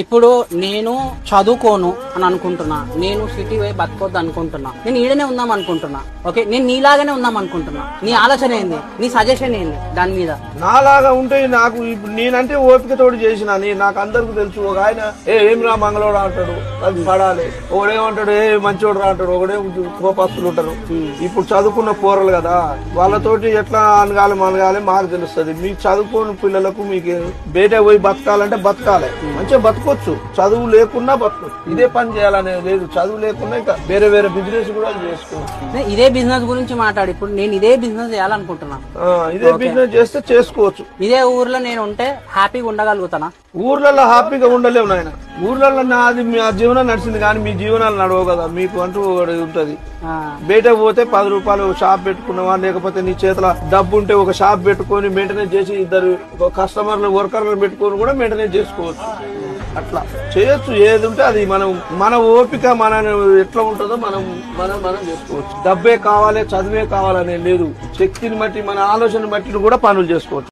ఇప్పుడు నేను చదువుకోను అని అనుకుంటున్నా, నేను సిటీ పోయి బతకొద్దు అనుకుంటున్నా, నేను ఈడనే ఉందాం అనుకుంటున్నా. ఓకే, నేను నీలాగానే ఉందాం అనుకుంటున్నా. నీ ఆలోచన ఏంది, నీ సజెషన్ ఏంది దాని మీద? నాలాగా ఉంటే నాకు ఇప్పుడు నేనంటే ఓపికతోటి చేసిన నాకు అందరికి తెలుసు. ఒక ఆయన ఏం రా మంగళవాడు అంటాడు, అది పడాలి. ఒకడేమంటాడు మంచోడు రా అంటాడు, ఒకడే కోపస్తులు ఉంటారు. ఇప్పుడు చదువుకున్న పోరలు కదా, వాళ్ళతోటి ఎట్లా అనగాలి మనగాలి మాకు తెలుస్తుంది. మీ చదువుకున్న పిల్లలకు మీకు బయట పోయి బతకాలంటే బతకాలి, మంచిగా బతకొచ్చు. చదువు లేకున్నా బతకొచ్చు. ఇదే పని చేయాలనేది లేదు. చదువు లేకున్నా ఇంకా వేరే వేరే బిజినెస్ కూడా చేసుకోవచ్చు. ఇదే బిజినెస్ గురించి మాట్లాడు. ఇప్పుడు నేను ఇదే బిజినెస్ చేయాలనుకుంటున్నా. ఇదే బిజినెస్ చేస్తే చేసుకోవచ్చు. ఇదే ఊర్లో నేను ఉంటే హ్యాపీగా ఉండగలుగుతానా? ఊర్లలో హ్యాపీగా ఉండలేవు నాయన. ఊర్లలో నాది మీ జీవనం నడిచింది కానీ మీ జీవనాలు నడవవు కదా. మీకు అంటూ ఉంటది. బయట పోతే 10 రూపాయలు షాప్ పెట్టుకున్నావా, లేకపోతే నీ చేతిలో డబ్బు ఉంటే ఒక షాప్ పెట్టుకొని మెయింటెనెన్స్ చేసి ఇద్దరు కస్టమర్లు వర్కర్లను పెట్టుకొని కూడా మెయింటెనెన్స్ చేసుకోవచ్చు. అట్లా చేయొచ్చు. ఏది ఉంటే అది మన ఓపిక మన ఎట్లా ఉంటుందో మనం చేసుకోవచ్చు. డబ్బే కావాలి చదువే కావాలనే లేదు. శక్తిని బట్టి మన ఆలోచన బట్టి కూడా పనులు చేసుకోవచ్చు.